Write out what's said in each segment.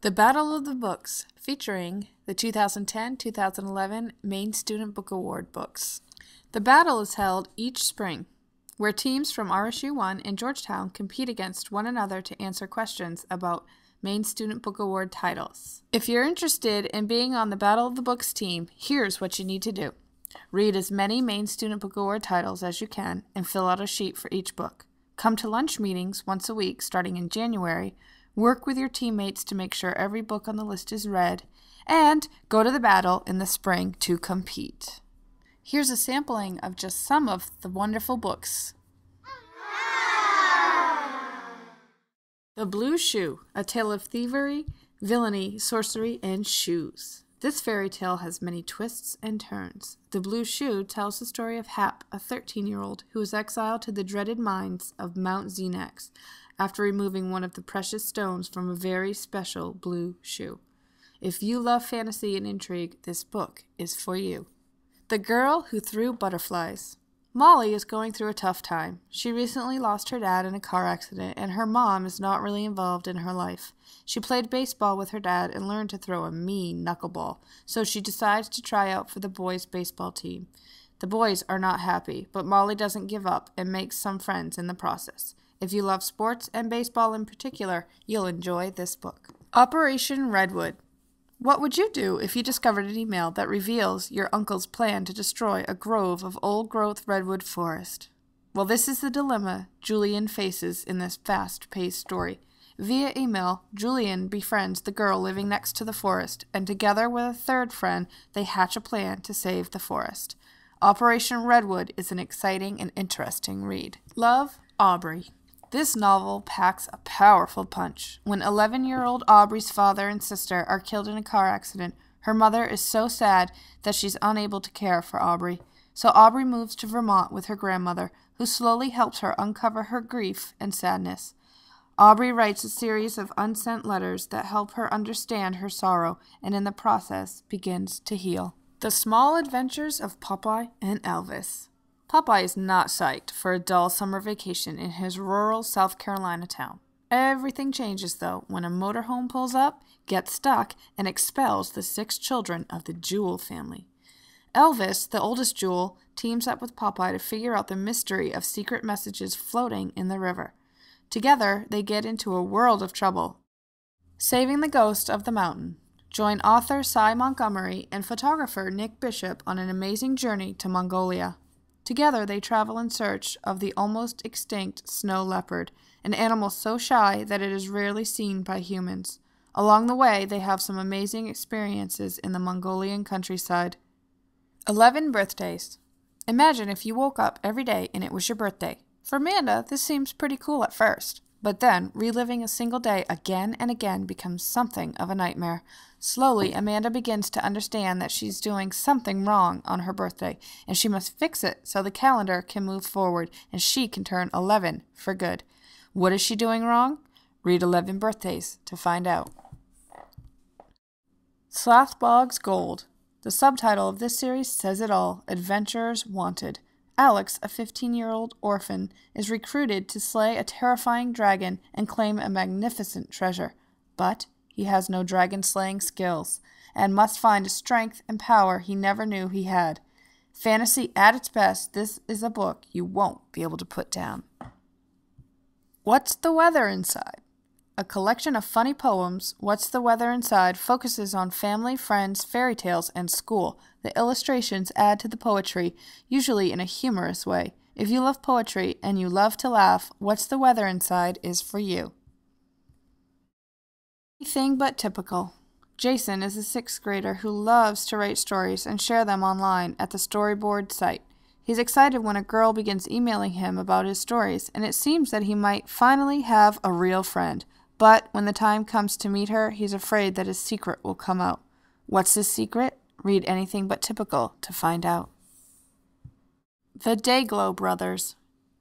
The Battle of the Books, featuring the 2010-2011 Maine Student Book Award books. The battle is held each spring, where teams from RSU-1 and Georgetown compete against one another to answer questions about Maine Student Book Award titles. If you're interested in being on the Battle of the Books team, here's what you need to do. Read as many Maine Student Book Award titles as you can and fill out a sheet for each book. Come to lunch meetings once a week starting in January. Work with your teammates to make sure every book on the list is read, and go to the battle in the spring to compete. Here's a sampling of just some of the wonderful books. The Blue Shoe, a tale of thievery, villainy, sorcery, and shoes. This fairy tale has many twists and turns. The Blue Shoe tells the story of Hap, a 13-year-old who was exiled to the dreaded mines of Mount Xenax after removing one of the precious stones from a very special blue shoe. If you love fantasy and intrigue, this book is for you. The Girl Who Threw Butterflies. Molly is going through a tough time. She recently lost her dad in a car accident, and her mom is not really involved in her life. She played baseball with her dad and learned to throw a mean knuckleball, so she decides to try out for the boys' baseball team. The boys are not happy, but Molly doesn't give up and makes some friends in the process. If you love sports and baseball in particular, you'll enjoy this book. Operation Redwood. What would you do if you discovered an email that reveals your uncle's plan to destroy a grove of old-growth redwood forest? Well, this is the dilemma Julian faces in this fast-paced story. Via email, Julian befriends the girl living next to the forest, and together with a third friend, they hatch a plan to save the forest. Operation Redwood is an exciting and interesting read. Love, Aubrey. This novel packs a powerful punch. When 11-year-old Aubrey's father and sister are killed in a car accident, her mother is so sad that she's unable to care for Aubrey. So Aubrey moves to Vermont with her grandmother, who slowly helps her uncover her grief and sadness. Aubrey writes a series of unsent letters that help her understand her sorrow, and in the process begins to heal. The Small Adventures of Popeye and Elvis. Popeye is not psyched for a dull summer vacation in his rural South Carolina town. Everything changes, though, when a motorhome pulls up, gets stuck, and expels the 6 children of the Jewel family. Elvis, the oldest Jewel, teams up with Popeye to figure out the mystery of secret messages floating in the river. Together, they get into a world of trouble, saving the ghost of the mountain. Join author Cy Montgomery and photographer Nick Bishop on an amazing journey to Mongolia. Together, they travel in search of the almost extinct snow leopard, an animal so shy that it is rarely seen by humans. Along the way, they have some amazing experiences in the Mongolian countryside. 11 birthdays. Imagine if you woke up every day and it was your birthday. For Amanda, this seems pretty cool at first. But then, reliving a single day again and again becomes something of a nightmare. Slowly, Amanda begins to understand that she's doing something wrong on her birthday, and she must fix it so the calendar can move forward and she can turn 11 for good. What is she doing wrong? Read 11 Birthdays to find out. Slothbog's Gold. The subtitle of this series says it all: Adventurers Wanted. Alex, a 15-year-old orphan, is recruited to slay a terrifying dragon and claim a magnificent treasure. But he has no dragon-slaying skills, and must find a strength and power he never knew he had. Fantasy at its best, this is a book you won't be able to put down. What's the Weather Inside? A collection of funny poems, What's the Weather Inside focuses on family, friends, fairy tales, and school. The illustrations add to the poetry, usually in a humorous way. If you love poetry and you love to laugh, What's the Weather Inside is for you. Anything But Typical. Jason is a 6th grader who loves to write stories and share them online at the Storyboard site. He's excited when a girl begins emailing him about his stories, and it seems that he might finally have a real friend. But when the time comes to meet her, he's afraid that his secret will come out. What's his secret? Read Anything But Typical to find out. The Dayglow Brothers.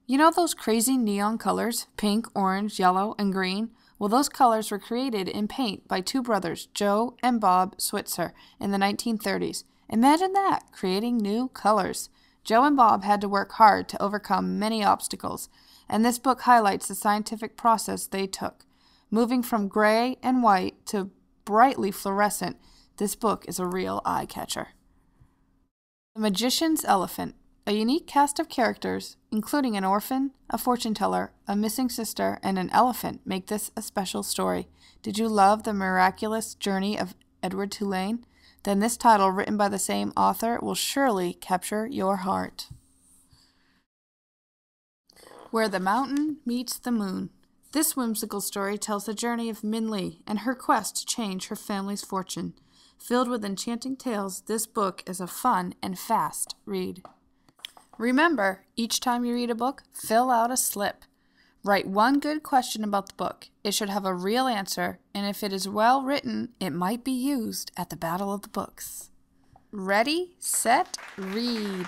You know those crazy neon colors? Pink, orange, yellow, and green? Well, those colors were created in paint by 2 brothers, Joe and Bob Switzer, in the 1930s. Imagine that, creating new colors. Joe and Bob had to work hard to overcome many obstacles, and this book highlights the scientific process they took, moving from gray and white to brightly fluorescent. This book is a real eye-catcher. The Magician's Elephant. A unique cast of characters, including an orphan, a fortune teller, a missing sister, and an elephant, make this a special story. Did you love the miraculous journey of Edward Tulane? Then this title, written by the same author, will surely capture your heart. Where the Mountain Meets the Moon. This whimsical story tells the journey of Min Lee and her quest to change her family's fortune. Filled with enchanting tales, this book is a fun and fast read. Remember, each time you read a book, fill out a slip. Write one good question about the book. It should have a real answer, and if it is well written, it might be used at the Battle of the Books. Ready, set, read.